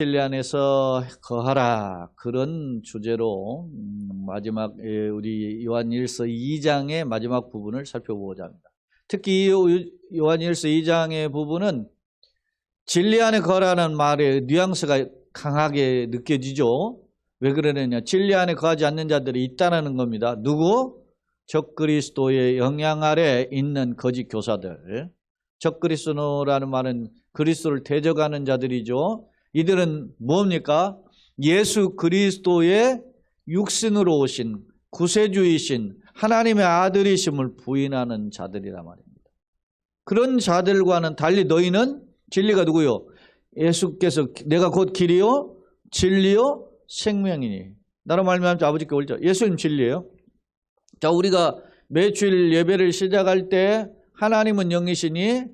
진리 안에서 거하라, 그런 주제로 마지막 우리 요한일서 2장의 마지막 부분을 살펴보고자 합니다. 특히 요한일서 2장의 부분은 진리 안에 거하라는 말의 뉘앙스가 강하게 느껴지죠. 왜 그러느냐? 진리 안에 거하지 않는 자들이 있다는 겁니다. 누구? 적그리스도의 영향 아래 있는 거짓 교사들. 적그리스도라는 말은 그리스도를 대적하는 자들이죠. 이들은 뭡니까? 예수 그리스도의 육신으로 오신 구세주이신 하나님의 아들이심을 부인하는 자들이란 말입니다. 그런 자들과는 달리 너희는 진리가 누구요? 예수께서 내가 곧 길이요 진리요 생명이니 나로 말미암아 아버지께 올자. 예수님 진리예요. 자, 우리가 매주일 예배를 시작할 때 하나님은 영이시니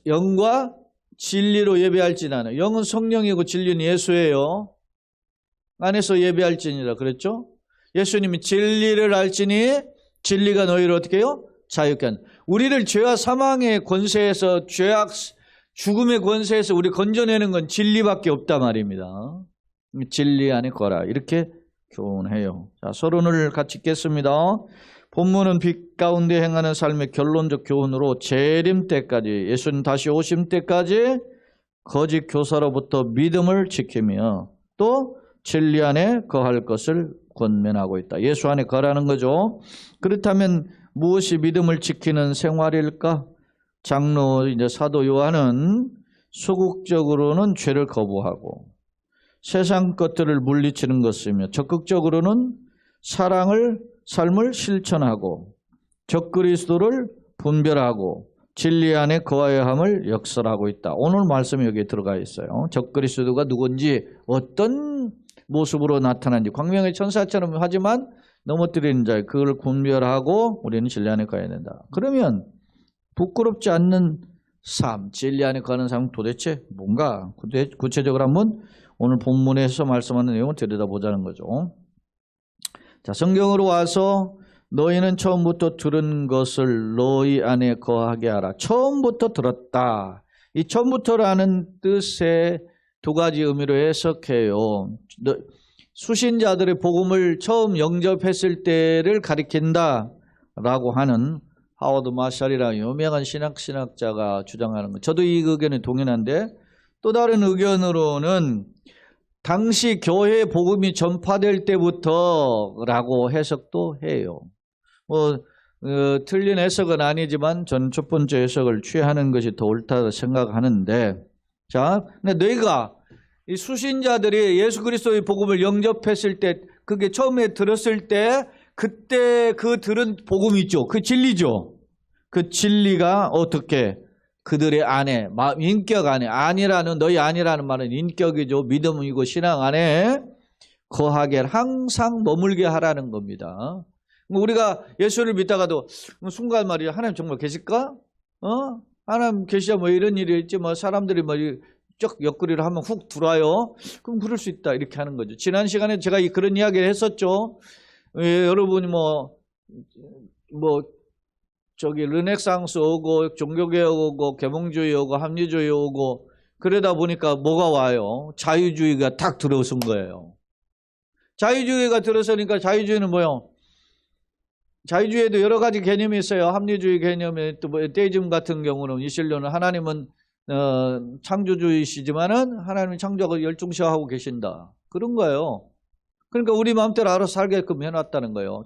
영과 진리로 예배할지나는, 영은 성령이고 진리는 예수예요. 안에서 예배할지니라 그랬죠. 예수님이 진리를 알지니 진리가 너희를 어떻게 해요? 자유케 한다. 우리를 죄와 사망의 권세에서, 죄악 죽음의 권세에서 우리 건져내는 건 진리밖에 없단 말입니다. 진리 안에 거라, 이렇게 교훈해요. 자, 서론을 같이 읽겠습니다. 본문은 빛 가운데 행하는 삶의 결론적 교훈으로 재림 때까지, 예수님 다시 오심 때까지 거짓 교사로부터 믿음을 지키며 또 진리 안에 거할 것을 권면하고 있다. 예수 안에 거라는 거죠. 그렇다면 무엇이 믿음을 지키는 생활일까? 장로 사도 요한은 소극적으로는 죄를 거부하고 세상 것들을 물리치는 것이며 적극적으로는 삶을 실천하고 적그리스도를 분별하고 진리 안에 거하여야 함을 역설하고 있다. 오늘 말씀이 여기에 들어가 있어요. 적그리스도가 누군지, 어떤 모습으로 나타난지, 광명의 천사처럼 하지만 넘어뜨리는 자, 그걸 분별하고 우리는 진리 안에 거해야 된다. 그러면 부끄럽지 않는 삶, 진리 안에 거하는 삶은 도대체 뭔가? 구체적으로 한번 오늘 본문에서 말씀하는 내용을 들여다보자는 거죠. 자, 성경으로 와서 너희는 처음부터 들은 것을 너희 안에 거하게 하라. 처음부터 들었다. 이 처음부터라는 뜻의 두 가지 의미로 해석해요. 수신자들의 복음을 처음 영접했을 때를 가리킨다라고 하는 하워드 마샬이라는 유명한 신학자가 주장하는 것. 저도 이 의견에 동의하는데, 또 다른 의견으로는 당시 교회 복음이 전파될 때부터라고 해석도 해요. 틀린 해석은 아니지만 저는 첫 번째 해석을 취하는 것이 더 옳다고 생각하는데, 자, 근데 너희가 이 수신자들이 예수 그리스도의 복음을 영접했을 때, 그게 처음에 들었을 때, 그때 그 들은 복음이 있죠. 그 진리죠. 그 진리가 어떻게 그들의 안에, 인격 안에, 너희 안이라는 말은 인격이죠. 믿음이고 신앙 안에 거하게, 항상 머물게 하라는 겁니다. 우리가 예수를 믿다가도 순간 말이야, 하나님 정말 계실까? 하나님 계시자 뭐 이런 일이 있지, 뭐 사람들이 뭐 쭉 옆구리를 한번 훅 들어와요. 그럼 그럴 수 있다, 이렇게 하는 거죠. 지난 시간에 제가 그런 이야기를 했었죠. 여러분이 르네상스 오고 종교개혁 오고 계몽주의 오고 합리주의 오고 그러다 보니까 뭐가 와요? 자유주의가 탁 들어선 거예요. 자유주의가 들어서니까, 자유주의는 뭐요? 자유주의에도 여러 가지 개념이 있어요. 합리주의 개념에 또 데이즘 같은 경우는, 이실료는 하나님은 창조주의시지만은 하나님이 창조하고 열중시하고 계신다, 그런 거예요. 그러니까 우리 마음대로 알아서 살게끔 해놨다는 거예요.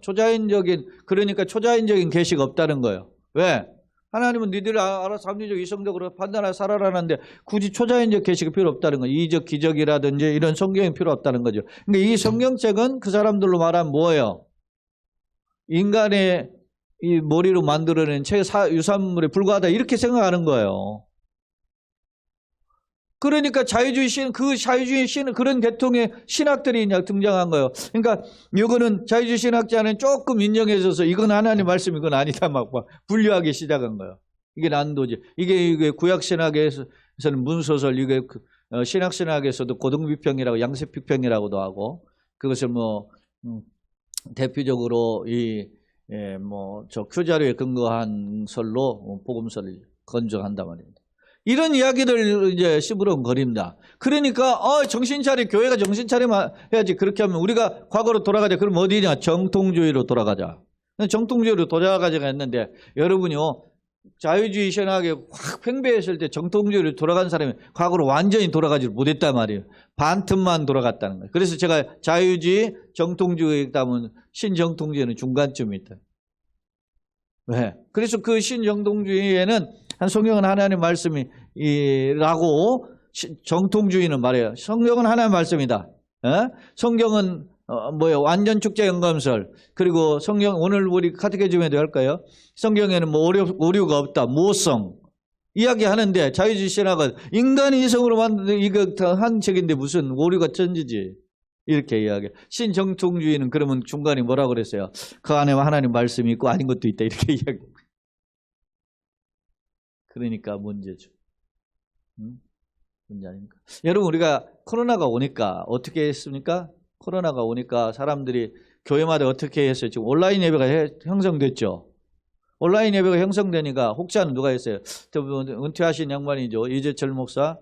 그러니까 초자연적인 계시가 없다는 거예요. 왜? 하나님은 니들 알아서 합리적 이성적으로 판단하여 살아라는데 굳이 초자연적 계시가 필요 없다는 거예요. 이적 기적이라든지 이런 성경이 필요 없다는 거죠. 그러니까 이 성경책은 그 사람들로 말하면 뭐예요? 인간의 이 머리로 만들어낸 유산물에 불과하다, 이렇게 생각하는 거예요. 그러니까 자유주의 신은 그런 계통의 신학들이 등장한 거예요. 그러니까 이거는 자유주의 신학자는 조금 인정해줘서 이건 하나님 말씀, 이건 아니다 막 분류하기 시작한 거예요. 이게 난도지. 이게 구약신학에서는 문소설, 이게 신학신학에서도 고등비평이라고, 양세비평이라고도 하고, 그것을 대표적으로 저 표자료에 근거한 설로 복음서를 건조한단 말입니다. 이런 이야기를 이제 시부렁거립니다. 그러니까 정신 차려, 교회가 정신 차리면 해야지. 그렇게 하면 우리가 과거로 돌아가자. 그럼 어디냐? 정통주의로 돌아가자. 정통주의로 돌아가자가 했는데 여러분이요, 자유주의 신학에 확 팽배했을 때 정통주의로 돌아간 사람이 과거로 완전히 돌아가지 못했단 말이에요. 반틈만 돌아갔다는 거예요. 그래서 제가 자유주의, 정통주의 있다면 신정통주의는 중간쯤에 있다. 왜? 그래서 그 신정통주의에는 성경은 하나님의 말씀이라고, 정통주의는 말이에요. 성경은 하나님의 말씀이다. 성경은 완전 축제 연감설. 그리고 성경, 오늘 우리 카테키즘에도 할까요? 성경에는 오류가 없다. 모성. 이야기하는데 자유주의 신학은 인간이 이성으로 만든 이거 한 책인데 무슨 오류가 천지지. 이렇게 이야기해. 신정통주의는 그러면 중간에 뭐라고 그랬어요? 그 안에 하나님 말씀이 있고 아닌 것도 있다. 이렇게 이야기해. 그러니까 문제죠. 문제 아닙니까? 여러분, 우리가 코로나가 오니까 어떻게 했습니까? 코로나가 오니까 사람들이 교회마다 어떻게 했어요? 지금 온라인 예배가 형성됐죠. 온라인 예배가 형성되니까 혹자는 누가 했어요? 은퇴하신 양반이죠. 이재철 목사,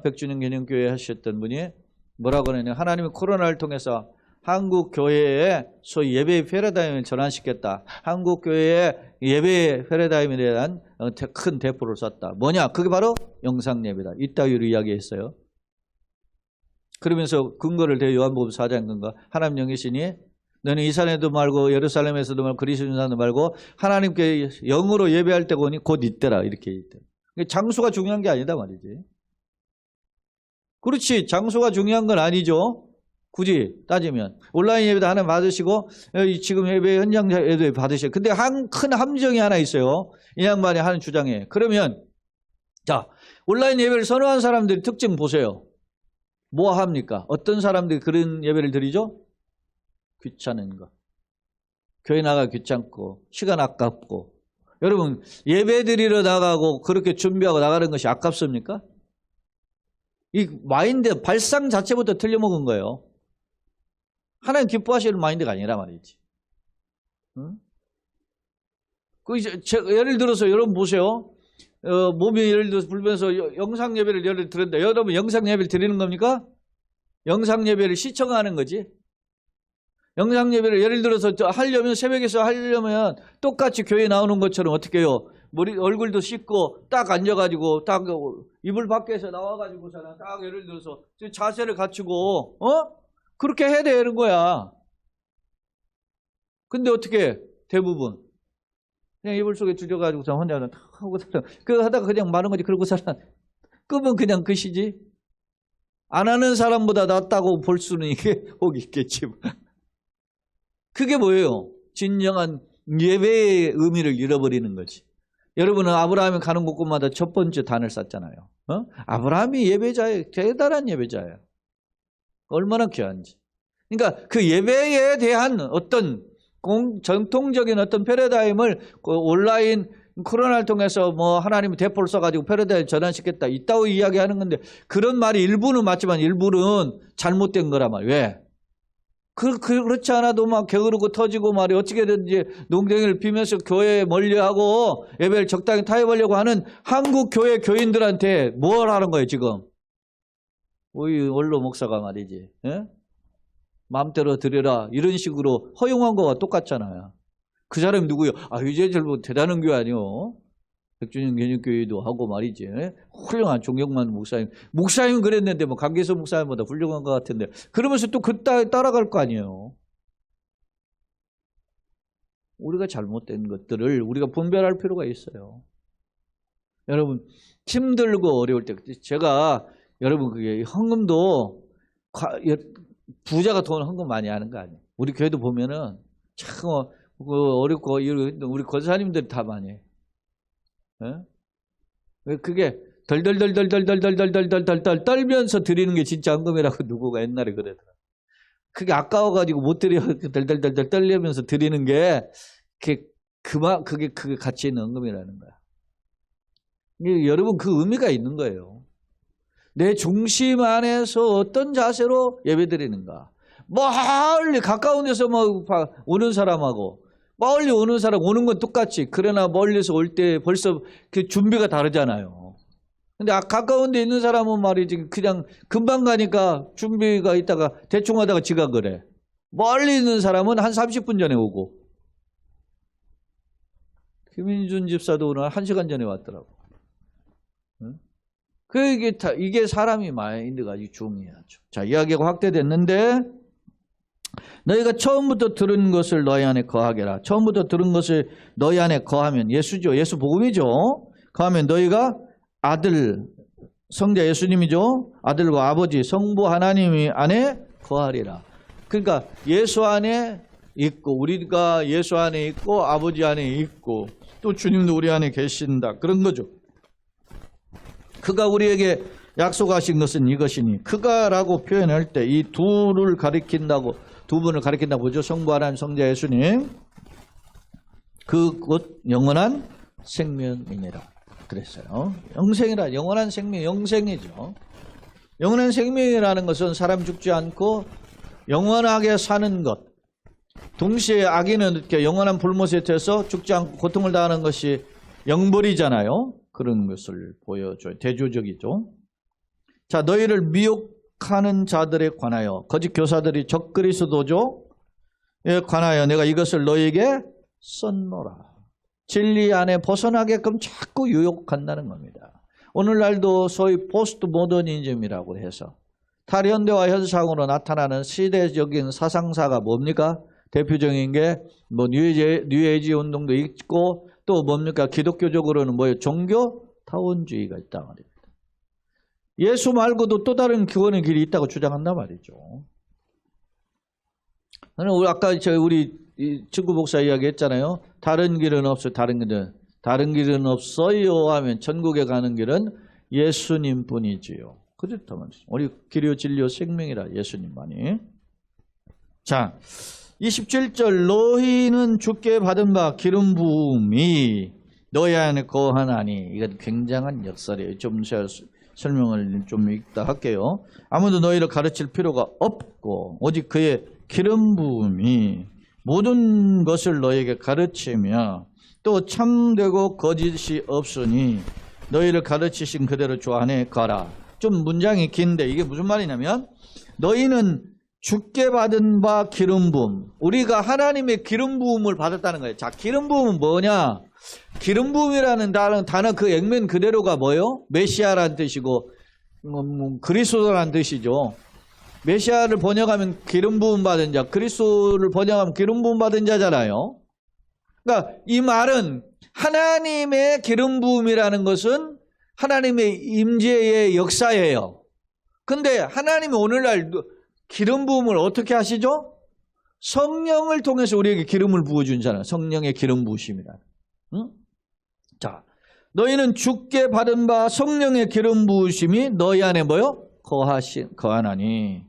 백주년 개념교회 하셨던 분이 뭐라고 하느냐. 하나님이 코로나를 통해서 한국 교회의 소위 예배의 패러다임을 전환시켰다. 한국 교회의 예배의 패러다임에 대한 큰 대포를 쐈다. 뭐냐? 그게 바로 영상 예배다. 이따위로 이야기했어요. 그러면서 근거를 대 요한복음 4장 근거. 하나님 영이시니 너는 이 산에도 말고 예루살렘에서도 말고 그리스도산도 말고 하나님께 영으로 예배할 때가 오니 곧 이때라. 이렇게 있대. 장소가 중요한 게 아니다 말이지. 그렇지. 장소가 중요한 건 아니죠. 굳이 따지면 온라인 예배도 하나 받으시고 지금 예배 현장 예배 받으시고. 근데 큰 함정이 하나 있어요. 이 양반이 하는 주장에. 그러면 자, 온라인 예배를 선호한 사람들의 특징 보세요. 뭐 합니까? 어떤 사람들이 그런 예배를 드리죠? 귀찮은 거. 교회 나가 귀찮고 시간 아깝고. 여러분, 예배 드리러 나가고 그렇게 준비하고 나가는 것이 아깝습니까? 이 마인드 발상 자체부터 틀려먹은 거예요. 하나님 기뻐하시는 마인드가 아니라 말이지. 응? 예를 들어서 여러분 보세요. 몸이 예를 들어서 불면서 영상 예배를 예를 들었는데 여러분 영상 예배를 드리는 겁니까? 영상 예배를 시청하는 거지. 영상 예배를 예를 들어서 하려면 새벽에서 하려면 똑같이 교회에 나오는 것처럼 어떻게 해요? 얼굴도 씻고 딱 앉아가지고 딱 이불 밖에서 나와가지고 딱 예를 들어서 자세를 갖추고 그렇게 해야 되는 거야. 근데 어떻게 대부분 그냥 이불 속에 들여가지고 혼자 하고 살아. 그거 하다가 그냥 마는 거지. 그러고 살아. 끄면 그냥 끝이지. 안 하는 사람보다 낫다고 볼 수는 이게 혹 있겠지. 그게 뭐예요? 진정한 예배의 의미를 잃어버리는 거지. 여러분은 아브라함이 가는 곳곳마다 첫 번째 단을 쌓잖아요. 아브라함이 예배자예요. 대단한 예배자예요. 얼마나 귀한지. 그러니까 그 예배에 대한 어떤 전통적인 어떤 패러다임을 온라인 코로나를 통해서 뭐 하나님이 대포를 써가지고 패러다임 전환시켰다. 이따위 이야기하는 건데 그런 말이 일부는 맞지만 일부는 잘못된 거란 말이에요. 왜? 그렇지 않아도 막 게으르고 터지고 말이 어떻게든지 농댕이를 비면서 교회에 멀리하고 예배를 적당히 타협하려고 하는 한국 교회 교인들한테 뭘 하는 거예요 지금? 우리 원로 목사가 말이지. 예? 마음대로 드려라 이런 식으로 허용한 거와 똑같잖아요. 그 사람이 누구요? 이재철 뭐 대단한 교회 아니요. 백주년 개념교회도 하고 말이지. 훌륭한 존경만 목사님 그랬는데 뭐 강계서 목사님보다 훌륭한 것 같은데 그러면서 또 그 따라갈 거 아니에요. 우리가 잘못된 것들을 우리가 분별할 필요가 있어요. 여러분 힘들고 어려울 때 제가 여러분 그게 헌금도 부자가 돈 헌금 많이 하는 거 아니에요. 우리 교회도 보면은 참 어렵고 우리 권사님들이 다 많이 해요. 왜 그게 덜덜덜덜덜덜덜덜덜덜 떨면서 드리는 게 진짜 헌금이라고 누구가 옛날에 그러더라. 그게 아까워가지고 못 드려 덜덜덜덜 떨리면서 드리는 게 그게 가치 있는 헌금이라는 거야. 여러분 그 의미가 있는 거예요. 내 중심 안에서 어떤 자세로 예배 드리는가. 멀리 가까운 데서 오는 사람하고 멀리 오는 사람 오는 건 똑같지. 그러나 멀리서 올 때 벌써 그 준비가 다르잖아요. 근데 가까운 데 있는 사람은 말이지 그냥 금방 가니까 준비가 있다가 대충 하다가 지각을 해. 멀리 있는 사람은 한 30분 전에 오고. 김인준 집사도 오늘 1시간 전에 왔더라고. 응? 이게 사람이 마인드가 아주 중요하죠. 자, 이야기가 확대됐는데 너희가 처음부터 들은 것을 너희 안에 거하게라. 처음부터 들은 것을 너희 안에 거하면 예수죠. 예수 복음이죠. 거하면 너희가 아들, 성자 예수님이죠. 아들과 아버지, 성부 하나님 안에 거하리라. 그러니까 예수 안에 있고 우리가 예수 안에 있고 아버지 안에 있고 또 주님도 우리 안에 계신다. 그런 거죠. 그가 우리에게 약속하신 것은 이것이니 그가라고 표현할 때 이 두 분을 가리킨다고 보죠. 성부 하나님 성자 예수님 그곧 영원한 생명이니라 그랬어요. 영생이라 영원한 생명 영생이죠. 영원한 생명이라는 것은 사람 죽지 않고 영원하게 사는 것. 동시에 악인은 이렇게 영원한 불못에 태서 죽지 않고 고통을 당하는 것이 영벌이잖아요. 그런 것을 보여줘요. 대조적이죠. 자, 너희를 미혹하는 자들에 관하여 거짓 교사들이 적그리스도죠에 관하여 내가 이것을 너희에게 썼노라. 진리 안에 벗어나게끔 자꾸 유혹한다는 겁니다. 오늘날도 소위 포스트 모더니즘이라고 해서 탈현대와 현상으로 나타나는 시대적인 사상사가 뭡니까? 대표적인 게 뭐 뉴에이지 운동도 있고 또 뭡니까? 기독교적으로는 뭐예요? 종교 타원주의가 있단 말입니다. 예수 말고도 또 다른 구원의 길이 있다고 주장한단 말이죠. 우리 아까 우리 친구 목사 이야기했잖아요. 다른 길은 없어요. 다른 길은 없어요 하면 천국에 가는 길은 예수님뿐이지요. 그렇다면 우리 길이요 진리요 생명이라 예수님만이. 자, 27절 너희는 주께 받은 바 기름 부음이 너희 안에 거하나니. 이건 굉장한 역설이에요. 좀 제가 설명을 좀 이따 할게요. 아무도 너희를 가르칠 필요가 없고 오직 그의 기름 부음이 모든 것을 너희에게 가르치며 또 참되고 거짓이 없으니 너희를 가르치신 그대로 주 안에 가라. 좀 문장이 긴데 이게 무슨 말이냐면 너희는 주께 받은 바 기름 부음. 우리가 하나님의 기름 부음을 받았다는 거예요. 자, 기름 부음은 뭐냐? 기름 부음이라는 단어 그 액면 그대로가 뭐예요? 메시아라는 뜻이고 그리스도라는 뜻이죠. 메시아를 번역하면 기름 부음 받은 자, 그리스도를 번역하면 기름 부음 받은 자잖아요. 그러니까 이 말은 하나님의 기름 부음이라는 것은 하나님의 임재의 역사예요. 근데 하나님이 오늘날 기름 부음을 어떻게 하시죠? 성령을 통해서 우리에게 기름을 부어주잖아요. 성령의 기름 부으심이라. 응? 자, 너희는 주께 받은 바 성령의 기름 부으심이 너희 안에 뭐요? 거하나니.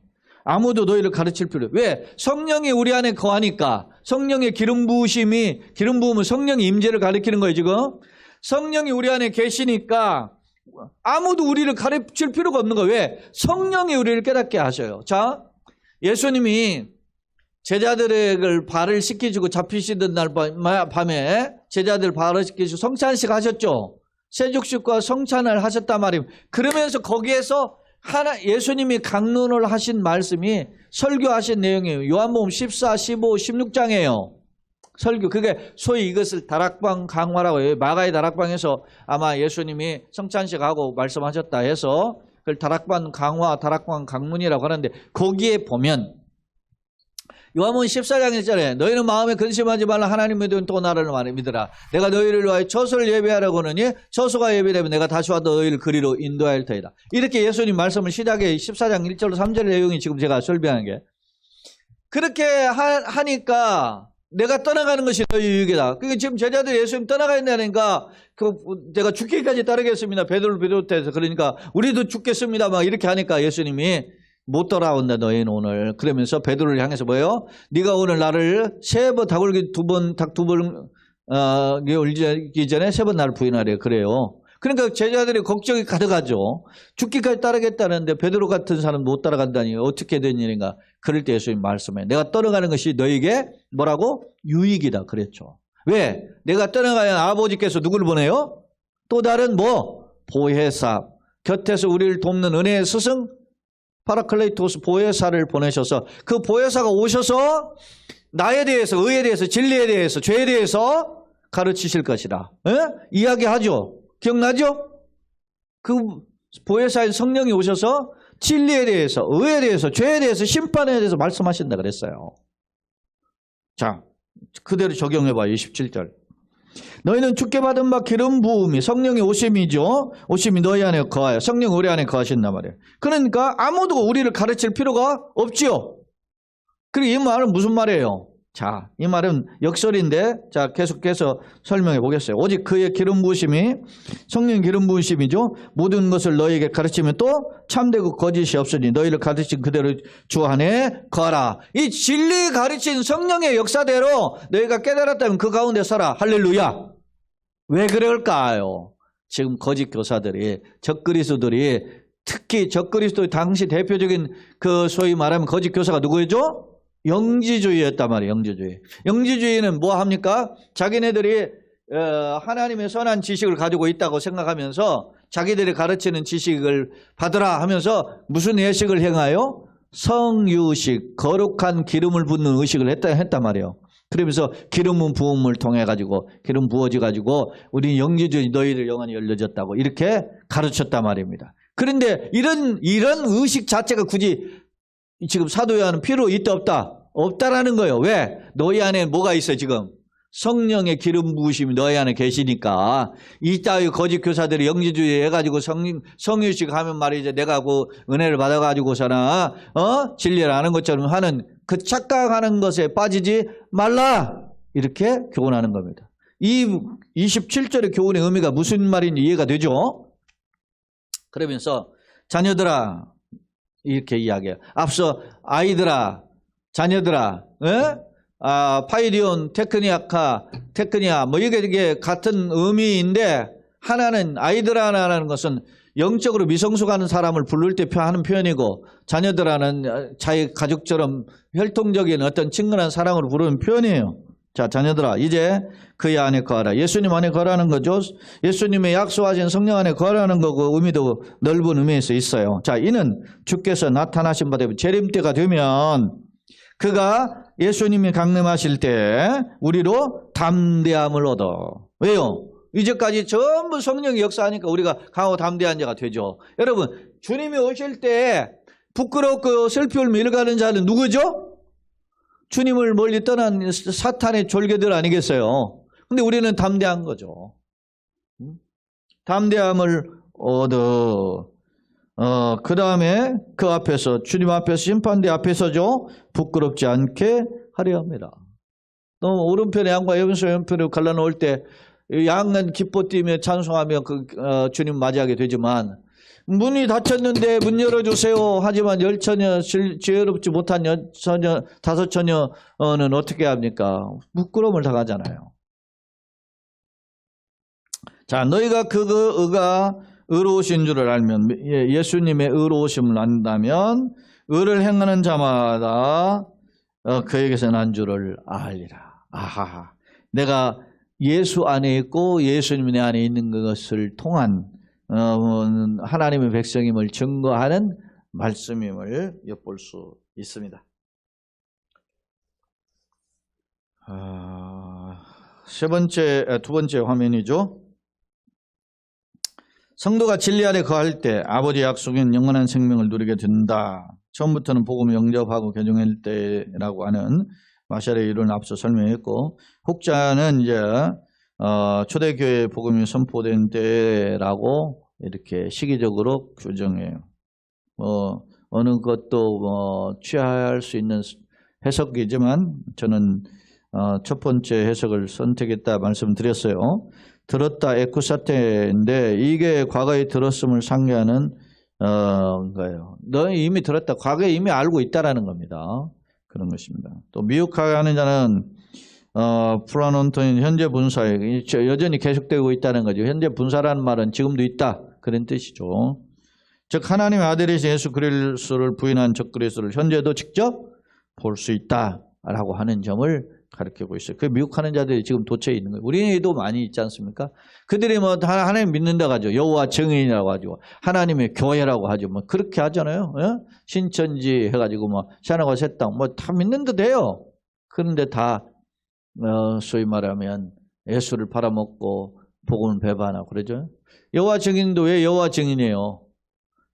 아무도 너희를 가르칠 필요. 왜? 성령이 우리 안에 거하니까. 성령의 기름 부음은 성령의 임재를 가리키는 거예요, 지금. 성령이 우리 안에 계시니까 아무도 우리를 가르칠 필요가 없는 거예요. 왜? 성령이 우리를 깨닫게 하셔요. 자, 예수님이 제자들을 발을 씻기시고 잡히시던 날 밤에 제자들 발을 씻기시고 성찬식 하셨죠. 세족식과 성찬을 하셨단 말이에요. 그러면서 거기에서 예수님이 강론을 하신 말씀이 설교하신 내용이에요. 요한복음 14, 15, 16장이에요. 설교. 그게 소위 이것을 다락방 강화라고 해요. 마가의 다락방에서 아마 예수님이 성찬식하고 말씀하셨다 해서 그걸 다락방 강화, 다락방 강문이라고 하는데 거기에 보면 요한복음 14장에 있잖아요. 너희는 마음에 근심하지 말라. 하나님 믿으면 또 나를 믿으라. 내가 너희를 위하여 처소를 예비하라고 하느니 처소가 예비되면 내가 다시 와서 너희를 그리로 인도할 터이다. 이렇게 예수님 말씀을 시작해 14장 1절로 3절 내용이 지금 제가 설명한 게. 그렇게 하니까 내가 떠나가는 것이 너희 유익이다. 그게 지금 제자들이 예수님 떠나가야 된다니까 내가 죽기까지 따르겠습니다. 베드로를 비롯해서 그러니까 우리도 죽겠습니다. 막 이렇게 하니까 예수님이 못 돌아온다 너희는 오늘. 그러면서 베드로를 향해서 뭐예요? 네가 오늘 나를 닭울기 닭 두 번 울기 전에 3번 나를 부인하래. 그래요. 그러니까 제자들이 걱정이 가득하죠. 죽기까지 따르겠다는데 베드로 같은 사람 못 따라간다니 어떻게 된 일인가. 그럴 때 예수님 말씀해. 내가 떠나가는 것이 너에게 뭐라고? 유익이다 그랬죠. 왜? 내가 떠나가야 아버지께서 누구를 보내요? 또 다른 보혜사 곁에서 우리를 돕는 은혜의 스승 파라클레이토스 보혜사를 보내셔서 그 보혜사가 오셔서 나에 대해서, 의에 대해서, 진리에 대해서, 죄에 대해서 가르치실 것이다. 이야기하죠. 기억나죠? 그 보혜사인 성령이 오셔서 진리에 대해서, 의에 대해서, 죄에 대해서, 심판에 대해서 말씀하신다 그랬어요. 자, 그대로 적용해봐요. 27절. 너희는 주께 받은 바 기름 부음이 성령의 오심이죠. 오심이 너희 안에 거하여 성령 우리 안에 거하신단 말이에요. 그러니까 아무도 우리를 가르칠 필요가 없지요. 그리고 이 말은 무슨 말이에요? 자, 이 말은 역설인데, 자, 계속해서 설명해 보겠어요. 오직 그의 기름 부으심이, 성령 기름 부으심이죠. 모든 것을 너희에게 가르치면 또 참되고 거짓이 없으니 너희를 가르친 그대로 주 안에 거하라. 이 진리 가르친 성령의 역사대로 너희가 깨달았다면 그 가운데 살아. 할렐루야. 왜 그럴까요? 지금 거짓 교사들이, 적그리스도들이, 특히 적그리스도의 당시 대표적인 그 소위 말하면 거짓 교사가 누구였죠? 영지주의였단 말이에요. 영지주의. 영지주의는 뭐 합니까? 자기네들이 하나님의 선한 지식을 가지고 있다고 생각하면서 자기들이 가르치는 지식을 받으라 하면서 무슨 예식을 행하여? 성유식, 거룩한 기름을 붓는 의식을 했단 말이에요. 그러면서 기름 부음을 통해 가지고 기름 부어져 가지고 우리 영지주의 너희들 영안이 열려졌다고 이렇게 가르쳤단 말입니다. 그런데 이런 의식 자체가 굳이 지금 사도 요한은 필요 있다 없다? 없다라는 거예요. 왜? 너희 안에 뭐가 있어요 지금? 성령의 기름 부으심이 너희 안에 계시니까 이 따위 거짓 교사들이 영지주의 해가지고 성유식 하면 말이죠. 내가 그 은혜를 받아가지고서나 진리를 아는 것처럼 하는 그 착각하는 것에 빠지지 말라. 이렇게 교훈하는 겁니다. 이 27절의 교훈의 의미가 무슨 말인지 이해가 되죠? 그러면서 자녀들아 이렇게 이야기해요. 앞서 아이들아, 자녀들아, 파이디온, 테크니아, 뭐 이게 같은 의미인데 하나는 아이들아라는 것은 영적으로 미성숙한 사람을 부를 때 하는 표현이고 자녀들아는 자기 가족처럼 혈통적인 어떤 친근한 사랑으로 부르는 표현이에요. 자, 자녀들아, 이제 그의 안에 거하라. 예수님 안에 거하라는 거죠. 예수님의 약속하신 성령 안에 거하라는 거고 의미도 넓은 의미에서 있어요. 자, 이는 주께서 나타나신 바 되면 재림 때가 되면 그가 예수님이 강림하실 때 우리로 담대함을 얻어. 왜요? 이제까지 전부 성령이 역사하니까 우리가 강하고 담대한 자가 되죠. 여러분, 주님이 오실 때 부끄럽고 슬피 울며 일가는 자는 누구죠? 주님을 멀리 떠난 사탄의 졸개들 아니겠어요? 근데 우리는 담대한 거죠. 담대함을 얻어. 그 다음에 그 앞에서, 주님 앞에서, 심판대 앞에서죠. 부끄럽지 않게 하려 합니다. 너무 오른편에 양과 왼편으로 갈라놓을 때 양은 기뻐 뛰며 찬송하며 주님 맞이하게 되지만 문이 닫혔는데 문 열어주세요 하지만 열처녀, 지혜롭지 못한 다섯 처녀는 어떻게 합니까? 부끄러움을 당하잖아요. 자, 너희가 그가 의로우신 줄을 알면, 예수님의 의로우심을 안다면 의를 행하는 자마다 그에게서 난 줄을 알리라. 아하, 내가 예수 안에 있고 예수님 내 안에 있는 것을 통한 하나님의 백성임을 증거하는 말씀임을 엿볼 수 있습니다. 두 번째 화면이죠. 성도가 진리 안에 거할 때 아버지의 약속인 영원한 생명을 누리게 된다. 처음부터는 복음을 영접하고 개종할 때라고 하는 마샬의 이론을 앞서 설명했고, 혹자는 이제 초대교회 복음이 선포된 때라고 이렇게 시기적으로 규정해요. 어느 것도 취할 수 있는 해석이지만 저는 첫 번째 해석을 선택했다 말씀드렸어요. 들었다 에쿠사테인데 이게 과거에 들었음을 상기하는 거예요. 너희 이미 들었다. 과거에 이미 알고 있다라는 겁니다. 그런 것입니다. 또 미혹하게 하는 자는 플라논토인 현재 분사에 여전히 계속되고 있다는 거죠. 현재 분사라는 말은 지금도 있다. 그런 뜻이죠. 즉 하나님의 아들이신 예수 그리스도를 부인한 적그리스도를 현재도 직접 볼 수 있다라고 하는 점을 가르치고 있어요. 그 미혹하는 자들이 지금 도처에 있는 거예요. 우리도 많이 있지 않습니까? 그들이 뭐 하나님 믿는다고 하죠. 여호와 증인이라고 하죠. 하나님의 교회라고 하죠. 뭐 그렇게 하잖아요. 신천지 해가지고 뭐 샤나가 셋당 뭐 다 믿는 듯 해요. 그런데 다 소위 말하면 예수를 팔아먹고 복음을 배반하고 그러죠. 여호와 증인도 왜 여호와 증인이에요?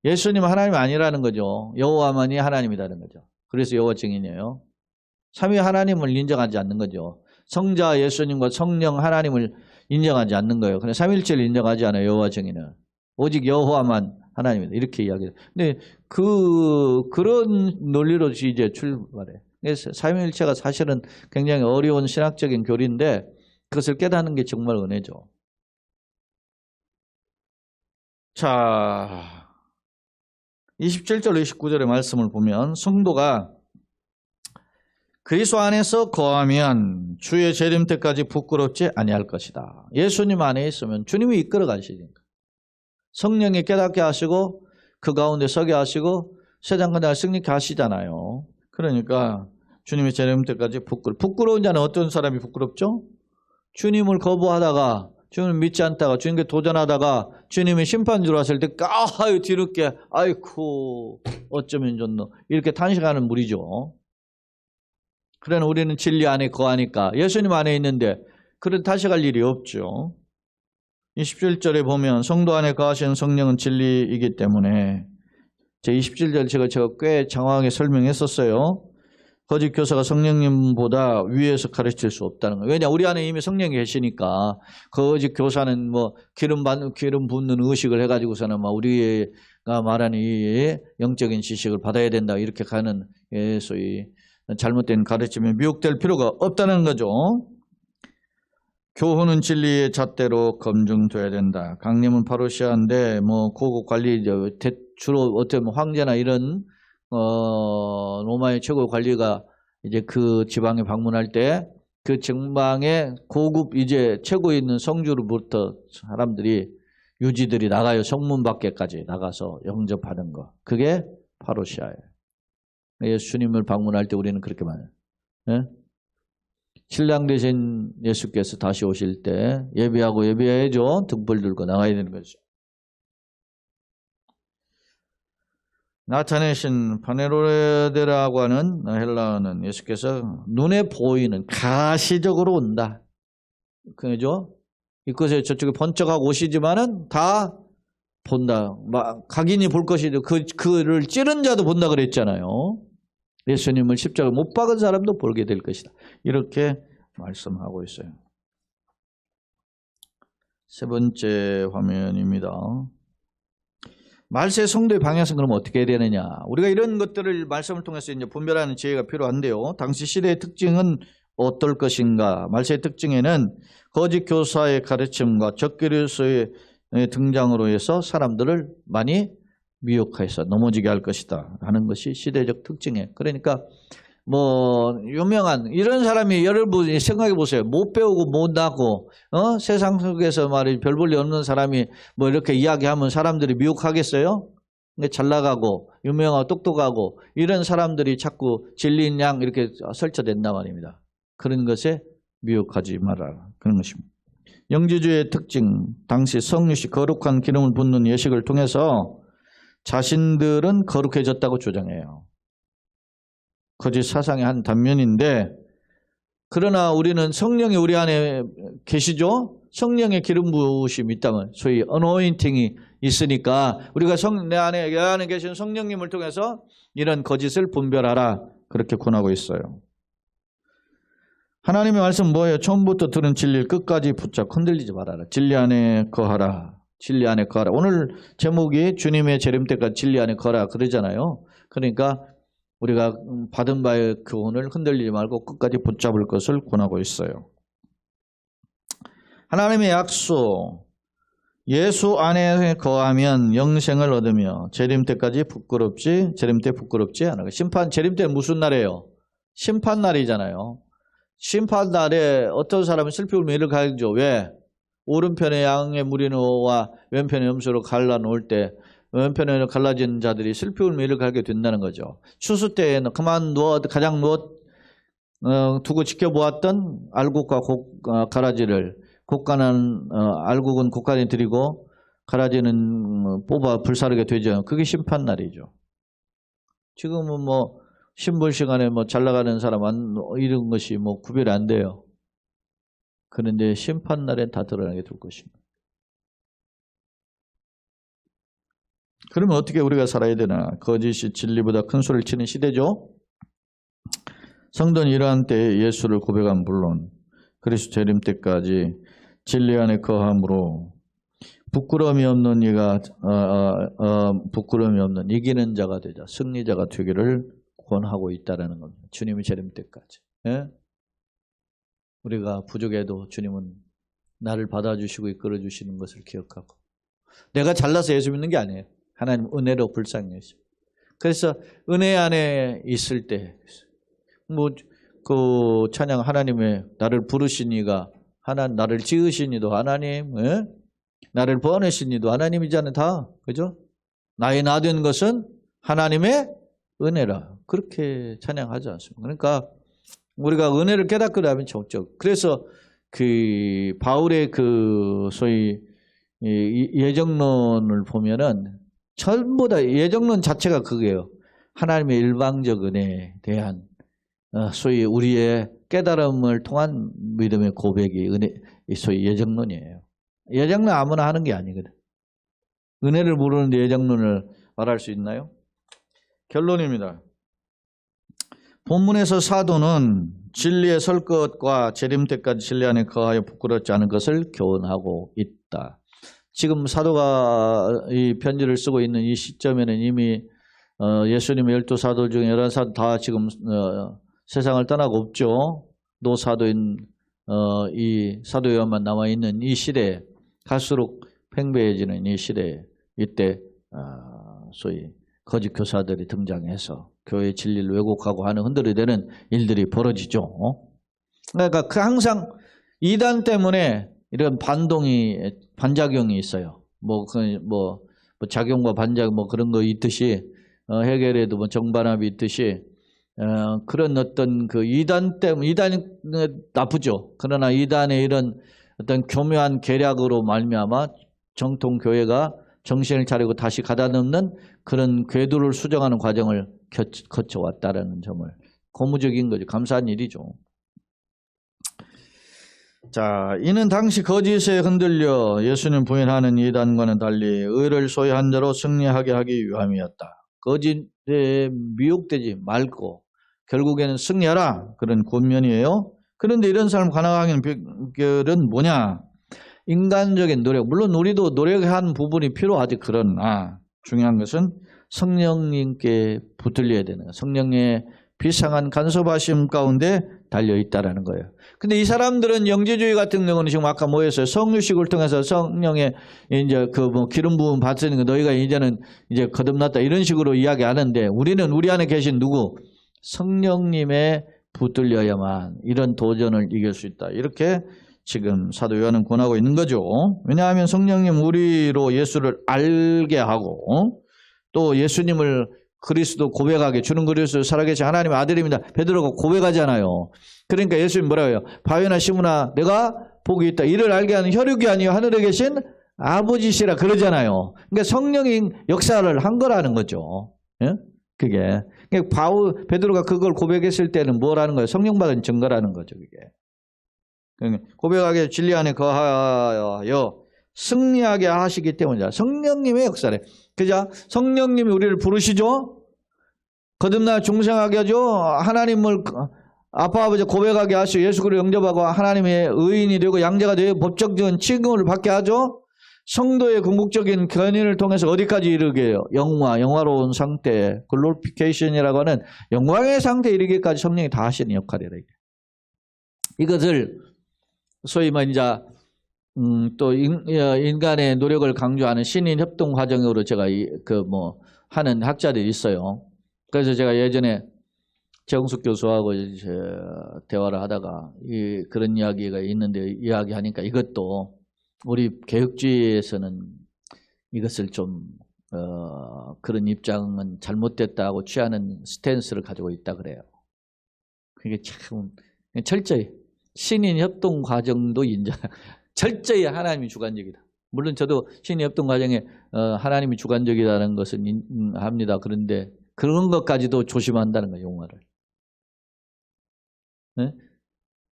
예수님 하나님 아니라는 거죠. 여호와만이 하나님이라는 거죠. 그래서 여호와 증인이에요. 삼위 하나님을 인정하지 않는 거죠. 성자 예수님과 성령 하나님을 인정하지 않는 거예요. 그냥 삼일체를 인정하지 않아요. 여호와 증인은. 오직 여호와만 하나님이다. 이렇게 이야기해요. 근데 그런 논리로 이제 출발해. 그래서 삼일체가 사실은 굉장히 어려운 신학적인 교리인데 그것을 깨닫는 게 정말 은혜죠. 자, 27절 29절의 말씀을 보면 성도가 그리스도 안에서 거하면 주의 재림 때까지 부끄럽지 아니할 것이다. 예수님 안에 있으면 주님이 이끌어 가시니까. 성령이 깨닫게 하시고 그 가운데 서게 하시고 세상 그날 승리케 하시잖아요. 그러니까 주님의 재림 때까지 부끄러운 자는 어떤 사람이 부끄럽죠? 주님을 거부하다가 주님을 믿지 않다가 주님께 도전하다가 주님이 심판 들어왔을 때 뒤늦게 아이쿠 어쩌면 좋노 이렇게 탄식하는 무리죠. 그러나 우리는 진리 안에 거하니까 예수님 안에 있는데 그런 탄식할 일이 없죠. 27절에 보면 성도 안에 거하시는 성령은 진리이기 때문에 제 27절 제가 꽤 장황하게 설명했었어요. 거짓 교사가 성령님보다 위에서 가르칠 수 없다는 거예요. 왜냐 우리 안에 이미 성령이 계시니까 거짓 교사는 뭐 기름 붓는 의식을 해가지고서는 막 우리가 말하는 이 영적인 지식을 받아야 된다 이렇게 가는 소위 잘못된 가르침에 미혹될 필요가 없다는 거죠. 교훈은 진리의 잣대로 검증돼야 된다. 강림은 파루시아인데 뭐 고급 관리 주로 어떤 황제나 이런 로마의 최고 관리가 이제 그 지방에 방문할 때 그 지방에 고급 이제 최고 있는 성주로부터 사람들이 유지들이 나가요. 성문 밖에까지 나가서 영접하는 거. 그게 파루시아예요. 예수님을 방문할 때 우리는 그렇게 말해요. 예? 신랑 되신 예수께서 다시 오실 때 예배해야죠. 등불 들고 나가야 되는 거죠. 나타내신 파네로데라고 하는 헬라어는 예수께서 눈에 보이는 가시적으로 온다. 그죠? 이것에 저쪽에 번쩍하고 오시지만은 다 본다. 각인이 볼 것이죠. 그를 찌른 자도 본다 그랬잖아요. 예수님을 십자가에 못 박은 사람도 보게 될 것이다. 이렇게 말씀하고 있어요. 세 번째 화면입니다. 말세 성도의 방향은 그럼 어떻게 해야 되느냐? 우리가 이런 것들을 말씀을 통해서 이제 분별하는 지혜가 필요한데요. 당시 시대의 특징은 어떨 것인가? 말세의 특징에는 거짓 교사의 가르침과 적그리스도의 등장으로 해서 사람들을 많이 미혹해서 넘어지게 할 것이다 하는 것이 시대적 특징이에요. 그러니까 뭐 유명한 이런 사람이 여러분 생각해 보세요. 못 배우고 못하고 세상 속에서 말이 별 볼 일 없는 사람이 뭐 이렇게 이야기하면 사람들이 미혹하겠어요? 잘 나가고 유명하고 똑똑하고 이런 사람들이 자꾸 진리인 양 이렇게 설쳐댄단 말입니다. 그런 것에 미혹하지 말아라. 그런 것입니다. 영지주의의 특징, 당시 성유시 거룩한 기름을 붓는 예식을 통해서 자신들은 거룩해졌다고 주장해요. 거짓 사상의 한 단면인데, 그러나 우리는 성령이 우리 안에 계시죠? 성령의 기름 부으심이 있다면, 소위 어노인팅이 있으니까 우리가 내 안에 계신 성령님을 통해서 이런 거짓을 분별하라 그렇게 권하고 있어요. 하나님의 말씀은 뭐예요? 처음부터 들은 진리를 끝까지 붙잡고 흔들리지 말아라. 진리 안에 거하라. 진리 안에 거하라. 오늘 제목이 주님의 재림 때까지 진리 안에 거하라 그러잖아요. 그러니까 우리가 받은 바의 교훈을 흔들리지 말고 끝까지 붙잡을 것을 권하고 있어요. 하나님의 약속, 예수 안에 거하면 영생을 얻으며 재림 때까지 재림 때 부끄럽지 않아. 재림 때는 무슨 날이에요? 심판 날이잖아요. 심판 날에 어떤 사람은 슬피 울며 이를 가야죠. 왜? 오른편의 양의 무리노와 왼편의 염소로 갈라놓을 때 왼편에 갈라진 자들이 슬피 울며 이를 갈게 된다는 거죠. 추수 때에는 가장 두고 지켜보았던 알곡과 가라지를 알곡은 곡간에 들이고 가라지는 뽑아 불사르게 되죠. 그게 심판날이죠. 지금은 뭐 신분 시간에 뭐 잘 나가는 사람 이런 것이 뭐 구별이 안 돼요. 그런데 심판날엔 다 드러나게 될 것입니다. 그러면 어떻게 우리가 살아야 되나? 거짓이 진리보다 큰 소리를 치는 시대죠. 성도는 이러한 때에 예수를 고백한 물론 그리스도 재림 때까지 진리 안에 거함으로 부끄러움이 없는 부끄러움이 없는 이기는 자가 되자 승리자가 되기를 권하고 있다라는 겁니다. 주님의 재림 때까지. 예? 우리가 부족해도 주님은 나를 받아주시고 이끌어주시는 것을 기억하고 내가 잘나서 예수 믿는 게 아니에요. 하나님 은혜로 불쌍히 하시고 그래서 은혜 안에 있을 때 그 찬양 하나님의 나를 부르신 이가 나를 지으신 이도 하나님, 예? 나를 보내신 이도 하나님이잖아요. 다 그죠? 나의 나 된 것은 하나님의 은혜라 그렇게 찬양하지 않습니까? 그러니까 우리가 은혜를 깨닫고 나면 좋죠. 그래서 그 바울의 그 소위 예정론을 보면은 전부 다 예정론 자체가 그게요. 하나님의 일방적 은혜에 대한 소위 우리의 깨달음을 통한 믿음의 고백이 소위 예정론이에요. 예정론 아무나 하는 게 아니거든. 은혜를 모르는데 예정론을 말할 수 있나요? 결론입니다. 본문에서 사도는 진리에 설 것과 재림 때까지 진리 안에 거하여 부끄럽지 않은 것을 교훈하고 있다. 지금 사도가 이 편지를 쓰고 있는 이 시점에는 이미 예수님의 12사도 중에 11사도 다 지금 세상을 떠나고 없죠. 노사도인 이 사도 요한만 남아있는 이 시대에 갈수록 팽배해지는 이 시대에 이때 소위 거짓 교사들이 등장해서 교회의 진리를 왜곡하고 하는 흔들이 되는 일들이 벌어지죠. 그러니까 항상 이단 때문에 이런 반작용이 있어요. 뭐 작용과 반작용 그런 거 있듯이 해결에도 뭐 정반합이 있듯이 그런 어떤 그 이단이 나쁘죠. 그러나 이단의 이런 어떤 교묘한 계략으로 말미암아 정통 교회가 정신을 차리고 다시 가다듬는 그런 궤도를 수정하는 과정을 거쳐왔다라는 점을 고무적인 거죠. 감사한 일이죠. 자, 이는 당시 거짓에 흔들려 예수님 부인하는 이단과는 달리 의를 소유한 자로 승리하게 하기 위함이었다. 거짓에 미혹되지 말고 결국에는 승리하라 그런 권면이에요. 그런데 이런 삶을 가능하게 하는 비결은 뭐냐? 인간적인 노력, 물론 우리도 노력한 부분이 필요하지. 그러나 중요한 것은 성령님께 붙들려야 되는 거예요. 성령의 비상한 간섭하심 가운데 달려있다라는 거예요. 근데 이 사람들은 영지주의 같은 경우는 지금 아까 뭐였어요? 성유식을 통해서 성령의 이제 기름 부음 받으니까 너희가 이제는 이제 거듭났다 이런 식으로 이야기하는데 우리는 우리 안에 계신 누구? 성령님에 붙들려야만 이런 도전을 이길 수 있다. 이렇게 지금 사도 요한은 권하고 있는 거죠. 왜냐하면 성령님 우리로 예수를 알게 하고 또 예수님을 그리스도 고백하게 주는 그리스도 살아계신 하나님의 아들입니다. 베드로가 고백하잖아요. 그러니까 예수님 뭐라고 해요? 바위나 시므나 내가 복이 있다. 이를 알게 하는 혈육이 아니요 하늘에 계신 아버지시라 그러잖아요. 그러니까 성령이 역사를 한 거라는 거죠. 예? 그게 그러니까 베드로가 그걸 고백했을 때는 뭐라는 거예요? 성령 받은 증거라는 거죠. 그게 고백하게 진리 안에 거하여 승리하게 하시기 때문이다. 성령님의 역사래. 그죠? 성령님이 우리를 부르시죠. 거듭나 중생하게 하죠. 하나님을 아빠 아버지 고백하게 하시고 예수 그리스도 영접하고 하나님의 의인이 되고 양자가 되어 법적인 칭송을 받게 하죠. 성도의 궁극적인 견인을 통해서 어디까지 이르게 해요? 영화로운 상태, 글로리피케이션이라고 하는 영광의 상태에 이르기까지 성령이 다 하시는 역할이라. 이것을 소위 이제 또 인간의 노력을 강조하는 신인 협동 과정으로 제가 하는 학자들이 있어요. 그래서 제가 예전에 정숙 교수하고 대화를 하다가 그런 이야기가 있는데 이야기하니까 이것도 우리 개혁주의에서는 이것을 좀 그런 입장은 잘못됐다고 취하는 스탠스를 가지고 있다 그래요. 그게 참 철저히 신인 협동 과정도 인정. 철저히 하나님이 주관적이다. 물론 저도 신인 협동 과정에 하나님이 주관적이라는 것은 합니다. 그런데 그런 것까지도 조심한다는 거예요. 용어를. 네?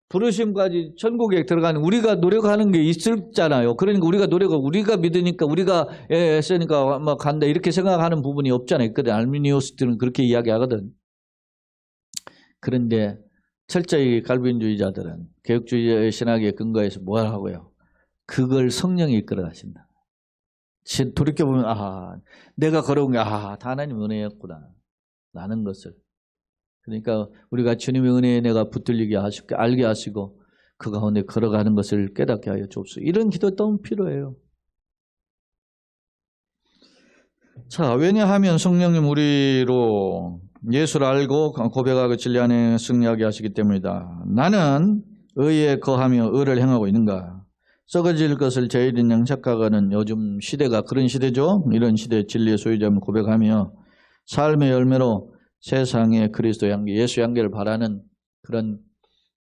부르심까지 천국에 들어가는 우리가 노력하는 게 있었잖아요. 그러니까 우리가 믿으니까 우리가 애쓰니까 막 간다 이렇게 생각하는 부분이 없잖아요. 그때 알미니우스들은 그렇게 이야기하거든. 그런데 철저히 갈비인주의자들은 개혁주의 신학의 근거에서 뭘 하고요? 그걸 성령이 이끌어 가신다. 돌이켜보면 내가 걸어온 게 다 하나님 은혜였구나 라는 것을. 그러니까 우리가 주님의 은혜에 내가 붙들리게 하시고 알게 하시고 그 가운데 걸어가는 것을 깨닫게 하여 주옵소서. 이런 기도 너무 필요해요. 자, 왜냐하면 성령님 우리로 예수를 알고 고백하고 진리 안에 승리하게 하시기 때문이다. 나는 의에 거하며 의를 행하고 있는가? 썩어질 것을 제일인 양 착각하는 요즘 시대가 그런 시대죠. 이런 시대의 진리의 소유자임을 고백하며 삶의 열매로 세상의 그리스도 향기, 예수 향기를 바라는 그런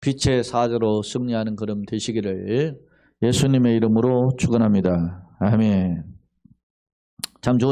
빛의 사자로 승리하는 그런 되시기를 예수님의 이름으로 축원합니다. 아멘. 참 좋은